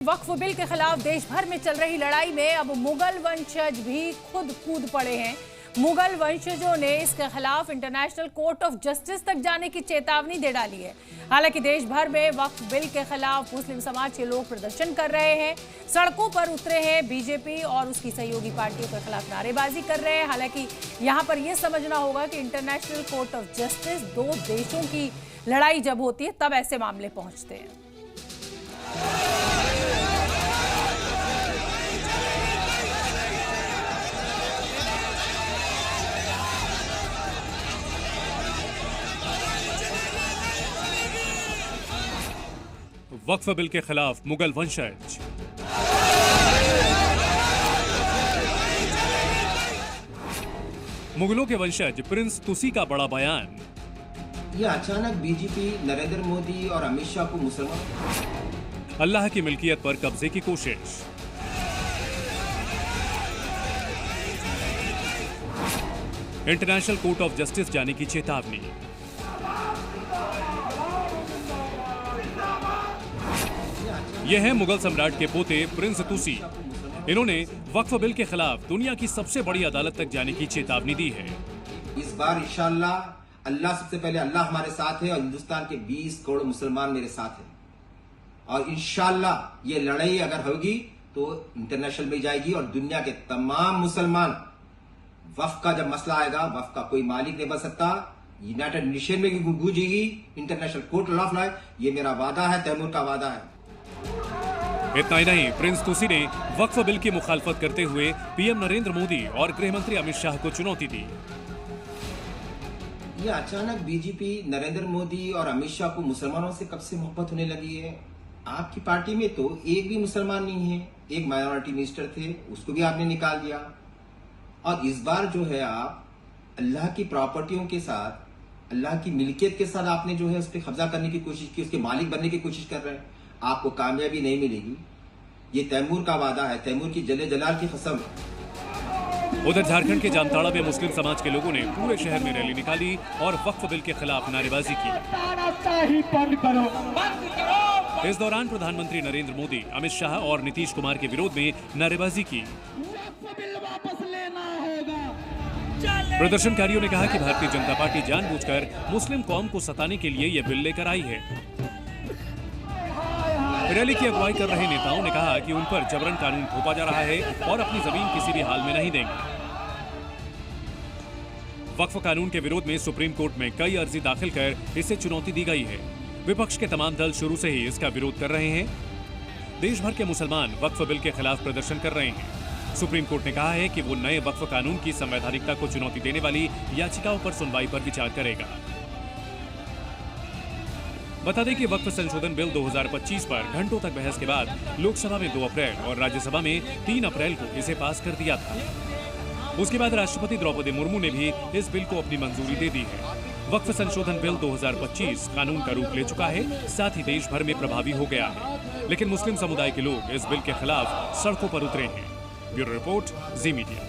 वक्फ bill के खिलाफ देश भर में चल रही लड़ाई में अब मुगल वंशज भी खुद कूद पड़े हैं। मुगल वंशजों ने इसके खिलाफ इंटरनेशनल कोर्ट ऑफ जस्टिस तक जाने की चेतावनी दे डाली है। हालांकि देश भर में वक्फ बिल के खिलाफ मुस्लिम समाज के लोग प्रदर्शन कर रहे हैं, सड़कों पर उतरे हैं, बीजेपी और उसकी सहयोगी पार्टियों के खिलाफ नारेबाजी कर रहे हैं। हालांकि यहां पर यह समझना होगा कि इंटरनेशनल कोर्ट ऑफ जस्टिस दो देशों की लड़ाई जब होती है तब ऐसे मामले पहुंचते हैं। वक्फ बिल के खिलाफ मुगल वंशज। मुगलों के वंशज प्रिंस तुसी का बड़ा बयान। ये अचानक बीजेपी नरेंद्र मोदी और अमित शाह को मुसलमान अल्लाह की मिल्कियत पर कब्जे की कोशिश। इंटरनेशनल कोर्ट ऑफ जस्टिस जाने की चेतावनी। यह है मुगल सम्राट के पोते प्रिंस तुसी। इन्होंने वक्फ बिल के खिलाफ दुनिया की सबसे बड़ी अदालत तक जाने की चेतावनी दी है। इस बार इंशाअल्लाह अल्लाह सबसे पहले अल्लाह हमारे साथ है और हिंदुस्तान के 20 करोड़ मुसलमान मेरे साथ हैं और इंशाअल्लाह ये लड़ाई अगर होगी तो इंटरनेशनल में जाएगी और दुनिया के तमाम मुसलमान वक्फ का जब मसला आएगा, वक्फ का कोई मालिक नहीं बन सकता, यूनाइटेड नेशन में भी गूंजेगी, इंटरनेशनल कोर्ट ऑफ लॉ। ये मेरा वादा है, तैमूर का वादा है। इतना ही नहीं, प्रिंस तुसी ने वक्फ बिल की मुखालफत करते हुए पीएम नरेंद्र मोदी और गृह मंत्री अमित शाह को चुनौती दी। ये अचानक बीजेपी नरेंद्र मोदी और अमित शाह को मुसलमानों से कब से मोहब्बत होने लगी है? आपकी पार्टी में तो एक भी मुसलमान नहीं है, एक माइनॉरिटी मिनिस्टर थे, उसको भी आपने निकाल दिया। और इस बार जो है आप अल्लाह की प्रॉपर्टियों के साथ, अल्लाह की मिल्कियत के साथ आपने जो है उस पर कब्जा करने की कोशिश की, उसके मालिक बनने की कोशिश कर रहे हैं। आपको कामयाबी नहीं मिलेगी। ये तैमूर का वादा है, तैमूर की जले जलाल की कसम। उधर झारखंड के जामताड़ा में मुस्लिम समाज के लोगों ने पूरे शहर में रैली निकाली और वक्फ बिल के खिलाफ नारेबाजी की। इस दौरान प्रधानमंत्री नरेंद्र मोदी, अमित शाह और नीतीश कुमार के विरोध में नारेबाजी की। प्रदर्शनकारियों ने कहा कि भारतीय जनता पार्टी जानबूझकर मुस्लिम कौम को सताने के लिए यह बिल लेकर आई है। रैली की अगुवाई कर रहे नेताओं ने कहा कि उन पर जबरन कानून थोपा जा रहा है और अपनी जमीन किसी भी हाल में नहीं देंगे। वक्फ कानून के विरोध में सुप्रीम कोर्ट में कई अर्जी दाखिल कर इसे चुनौती दी गई है। विपक्ष के तमाम दल शुरू से ही इसका विरोध कर रहे हैं। देश भर के मुसलमान वक्फ बिल के खिलाफ प्रदर्शन कर रहे हैं। सुप्रीम कोर्ट ने कहा है कि वो नए वक्फ कानून की संवैधानिकता को चुनौती देने वाली याचिकाओं पर सुनवाई पर विचार करेगा। बता दें कि वक्फ संशोधन बिल 2025 पर घंटों तक बहस के बाद लोकसभा में 2 अप्रैल और राज्यसभा में 3 अप्रैल को इसे पास कर दिया था। उसके बाद राष्ट्रपति द्रौपदी मुर्मू ने भी इस बिल को अपनी मंजूरी दे दी है। वक्फ संशोधन बिल 2025 कानून का रूप ले चुका है, साथ ही देश भर में प्रभावी हो गया है। लेकिन मुस्लिम समुदाय के लोग इस बिल के खिलाफ सड़कों पर उतरे हैं। ब्यूरो रिपोर्ट, जी मीडिया।